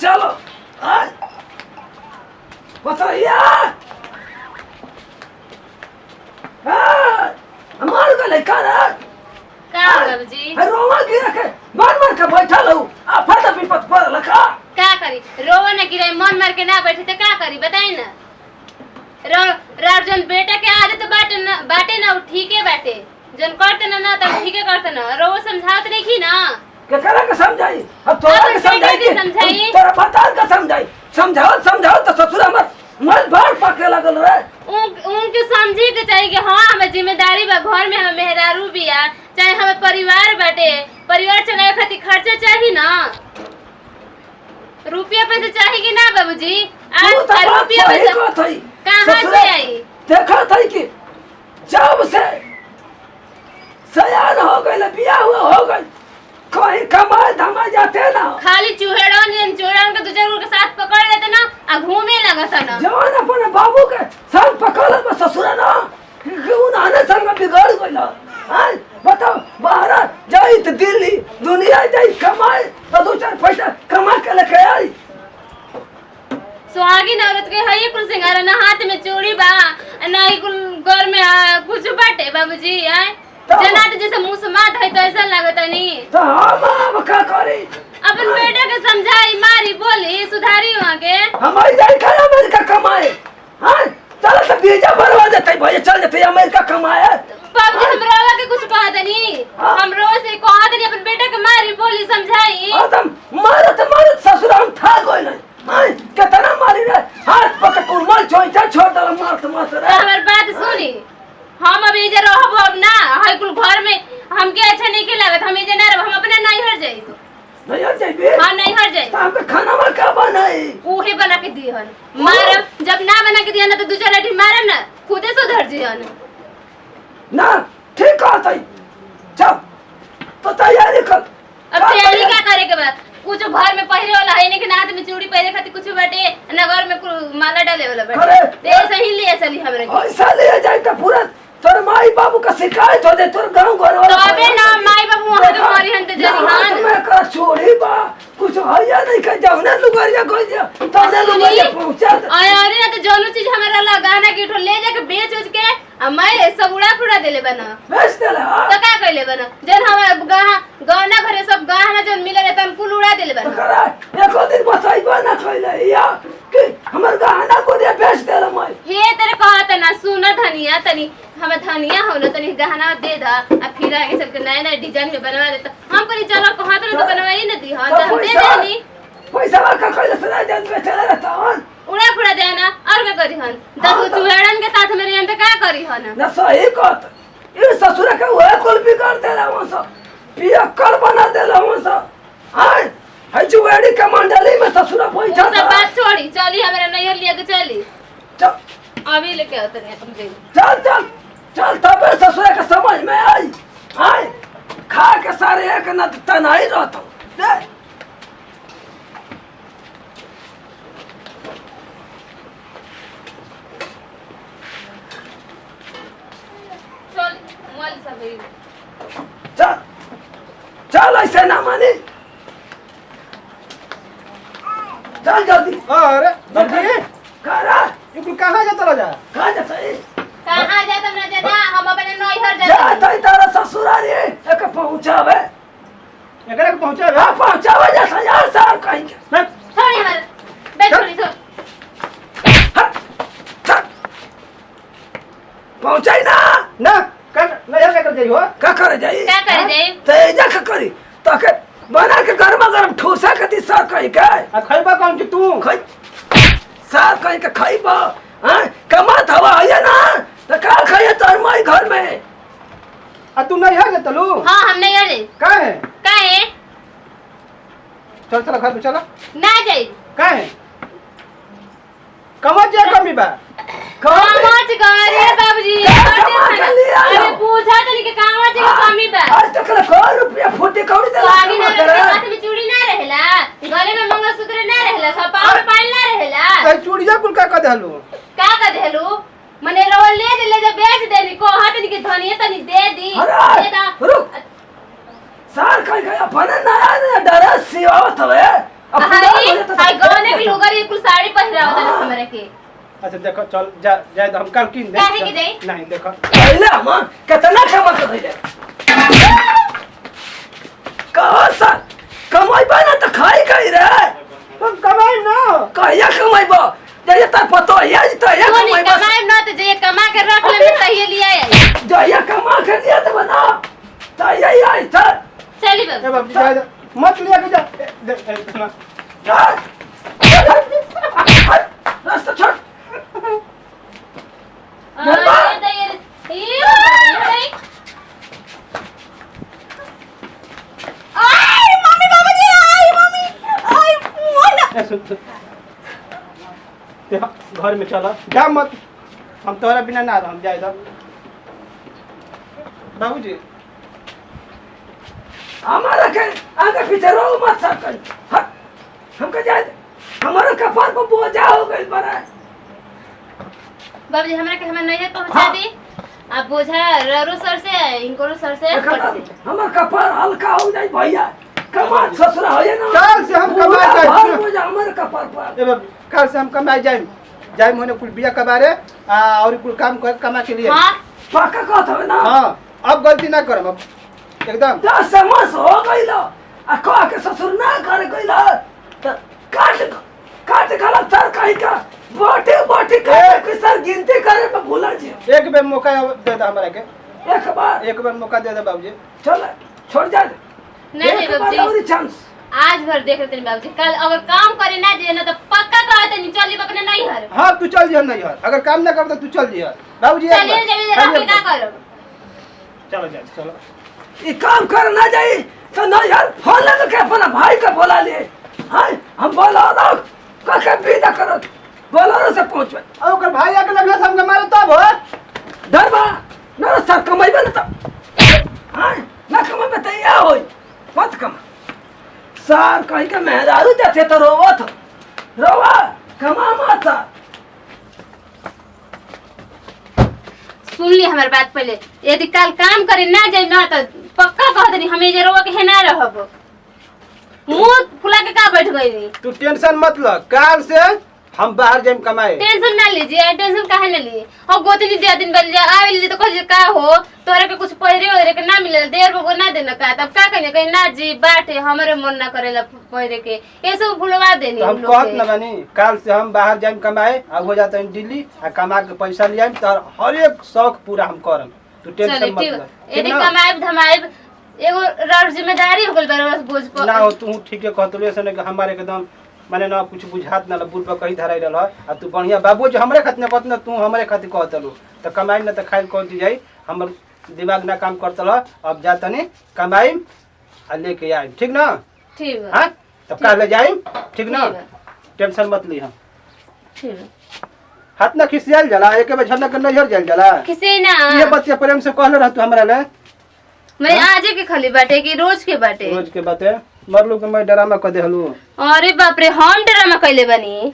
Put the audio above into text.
चलो बताइए हमार का लड़का रे का बाबूजी रोवा गिरा के मार के बैठल हूं आ फटा विपत पर लखा का करी रोवा न गिरे मन मार के ना बैठे तो का करी बताई ना राजन बेटा के आदत बाटे ना ठीक है बाटे जन करते ना तो ठीक है करते ना रोवा समझावत नहीं की ना के करा के समझाई अब तोरा के समझाई तोरा बता के समझाओ तो ससुर हमर मल भर पके लगल रे उनके समझे के चाहिए कि हां हमें जिम्मेदारी बा घर में हमें मेहरारू बिया चाहे हमें परिवार बाटे परिवार चलाए खातिर खर्चा चाहिए ना रुपया पैसा चाहिए कि ना बाबूजी आज रुपया पैसा कहां से आई देखा था कि जब से सयान हो गए बियाह हो गए कहीं कमाए धमाए जाते ना खाली चूहेड़न चोरन के दूसरे के साथ पकड़ लेते ना आ घूमे लगत ना जवान अपने बाबू के संग पकड़ ले ससुर ना क्यों आने संग बिगड़ गइल हां बताओ बाहर जाई तो दिल्ली दुनिया जाई कमाए तो दो चार पैसा कमा के लेके आई सुहागिन औरत के हई कुल सिंगार ना हाथ में चूड़ी बा ना ही कुल घर में कुछ बाटे बाबूजी आए जनात जैसे मुंह से मात है तो ऐसा लगता नहीं तो हम अब का करी अपन बेटा के समझाई मारी बोली सुधारी वहां के हम आई जाई का अमेरिका कमाए हां चल तो वीजा भरवा देते भैया चल देते अमेरिका कमाए बाबूजी हम रोवा के कुछ कहा दनी हम रोज से कहा दनी अपन बेटा के मारी बोली समझाई एकदम मारत ससुर हम था गइल हां कितना मारी रे हाथ पकड़ कुरमल छोड़ दल मारत रे हमर बात सुनी हम अब इधर रहब अब ना हई कुल घर में हमके अच्छा नहीं के लागत हम इधर ना रहब हम अपने नहीं हट जाई नहीं हट जाई हां नहीं हट जाई तो हमके खाना में का बनाई उहे बना के दिहन मारब जब ना बना के दिहन तो दूसरा लाठी मारब ना खुदे सुधर जिहन ना ठीक कहत है चल तो तैयारी कर अब तैयारी क्या करे के बाद कुछ घर में पहरे वाला है नहीं कि हाथ में चूड़ी पहरे खातिर कुछ बाटे ना घर में माला डाले वाला बाटे ते ऐसे ही ले चली हमरे ऐसा ले जाए तो पूरा तोर माई बाबू का शिकायत हो दे तोर गांव घर वाला तो अबे ना माई बाबू वहां के मारी हन त जरी हां मैं कर छोड़ी बा कुछ हइया नहीं कह जाऊ ना लुगारिया कोई जा तने लुगारिया पहुंचा दे अरे ना तो जोनो चीज हमरा लगाना के उठो ले जाके बेच उच के मैं सब उड़ा फुड़ा देले बना बेच देले तो का कइले बना जन हम गहना घरे सब गहना जन मिले रे तन कुल उड़ा देले बना करा एको दिन बसाइबा ना कइले या कि हमर गहना को दे बेच देले मैं हे तेरे कहत ना सुन धनिया तनी हमें धनिया हो ना तनी गहना दे दा आ फिर आगे सबके नया नया डिजाइन में बनवा देता हम पर चलो कहत ना तो बनवाई न दी हां तो हम दे देनी पैसा का कइले सुना जन बेचले रहता हन उड़ा फुड़ा देना और क्या करी हन 10 चुहेड़न के साथ मेरे अंदर क्या करी हन ना सही कहत ई ससुर के ओए कुल बिगाड़ देला वस पिया कर बना देला वस हां है चुहेड़ी के मंडली में ससुर बैठा सब बात छोड़ी चली हमरा नहीं लिया के चली चल अभी लेके आते हैं तुम दे चल तब ससुर के समझ में आई हां खा के सारे एक न तनाई रहता दे चल ऐसे ना मानी चल जल्दी अरे दर्जी करा ये कुल कहां जाता राजा कहां जाता है कहां जाता ना जाना हम अपने नैहर जाता है तारा ससुरारी एक पहुंचावे एकरा के पहुंचावे हां पहुंचावे जैसा यार साहब कहीं के छोड़ी हमारे बैठ छोड़ी तो पहुंचाई ना कर नैहर का कर जाई हो का करे जाई तेजा का करी ताके बना के गरमा गरम ठोसा के दी सर कहीं के आ खइबा कौन की तू खई सर कहीं के खइबा हां कमात हवा है ना तो का खाए तोर माई घर में आ तू नैहर के तलू हां हम नहीं अरे का है चल चल घर पे चल ना जाई का है कमत जा कमी बा कामच गरे बाबूजी अरे पूछा तनी के कामच के कमी बा आज तक ला रुपया फुटे कौड़ी दे आगे ना हाथ में चूड़ी ना रहेला गले में मंगलसूत्र ना रहेला सब पाँव में पायल ना रहेला कई चूड़िया कुल का देलू का का देलू मने रोल ले जे बेच देनी को हाथ के धनिया तनी दे दी दे दा रुक सार कहीं गया बने नया नया डरा सिवावत हवे हाय कुल साड़ी पहिराव देना हमरा के। अच्छा देखो चल जा जाए तो हम कल किन दे काहे के जाई? नहीं देखो पहले हम कितना कमा के धइले कहाँ सर कमाइबा ना तो खाई कहीं रे तुम कमाई ना कहिया कमाइबा जय तार पतो है तो या तोनी कमाइबा कमाए न त जे कमा के रख ले तहिए लिया आई। जय कमा के दिया तो बना तो यही आई सर चली ए बाबू। बाबू जा मत लिया के जा रास्ता छोड़ अरे दे ये आई मम्मी बाबूजी आई मम्मी आई मोना सुन देखो घर में चलो जा मत हम तोरा बिना ना रह हम जाए तो बाबूजी हमारा के आगे पीछे रो मत सकन हमको जाए हमारा कपार पर बोझा हो गई बड़ा बाबूजी हमरा के हमरा नहीं पहुंचा दी। आप बोझा ररो सर से इनको सर से पट दे। हमारा कपार हल्का हो जाए भैया कमा ससुरा हो जाए ना कल से हम कमा पूरा जाए भार बोझा हमारे कपार पर ए बाबू कल से हम कमाई जाए मोने कुल बिया कबारे और कुल काम कर कमा के लिए हां पक्का कहत हवे ना हाँ अब गलती ना करब अब एकदम 10 मास हो गइल आ कह के ससुर ना करे गइल त काट गलत सर कहीं का बाटे काट के सर गिनती करे पे भूला जी एक बेर मौका दे दे हमरा के एक बार मौका दे दे बाबूजी चल छोड़ जा नहीं एक बार बाबूजी और चांस आज भर देख लेते बाबूजी। कल अगर काम करे ना जे ना तो पक्का कहते नहीं चली अपने नहीं हर हाँ तू चल जिया नहीं यार अगर काम ना कर तो तू चल जिया बाबूजी चलिए जब रख का करो। चलो जा चलो ये काम कर ना जाई तो ना यार फोन लगा के अपना भाई का बोला ले हां हम बोला ना का विदा करो बोला से पहुंचवे अब ओकर भाई आके लगला से हमके मारे तब हो धरबा ना सर कमाइबे ना त हां ना कमाइबे त या होई मत कमा सर कहीं का मेहरारू जाते तो रोवा कमा मत सुन ली हमारी बात पहले। यदि कल काम करे ना जाए ना तो पक्का कह देनी हमें जे रोवा के ना रहब। मुंह फुला के का बैठ गई। तू टेंशन मत ल काल से हम बाहर जाइम कमाए टेंशन ना लीजिए टेंशन काहे ना लिए और गोतनी दे दिन बल जा आवे लीजिए तो कह का हो तोरा के कुछ पहिरे ओरे के ना मिले देर को ना देना का तब का कहने कहीं ना जी बाटे हमरे मन ना करेला पहिरे के ये सब भुलवा देनी तो हम लोग कहत के। ना बानी काल से हम बाहर जाइम कमाए आ हो जाता है दिल्ली आ कमा के पैसा ले आइम तो हर एक शौक पूरा हम करम तू टेंशन चलिए मत ठीक ल है। यदि कमाएब धमाएब एगो रर जिम्मेदारी हो गइल बस बोझ पर ना हो तू ठीक है कहतले से कि हमारे एकदम माने ना कुछ बुझात ना बुढ़ पर कहीं धराई रहल आ तू बढ़िया बाबू जो हमरे खातिर कहत ना तू हमरे खातिर कहतलू तो कमाई ना तो खाई कौन चीज आई हमर दिमाग ना काम करतल अब जा तनी कमाई आ लेके आई ठीक ना ठीक है हाँ तब काल ले जाई ठीक ना ठीक है। टेंशन मत ली हम ठीक है। हाथ ना खिसियाल जाला एक बार झरना के नजर जल जाला किसी ना ये बतिया प्रेम से कहले रह तू हमरा ले मैं आजे के खाली बाटे कि रोज के बाटे। रोज के बाते मरलू के मैं ड्रामा क देहलू अरे बाप रे हम ड्रामा कैले बनी।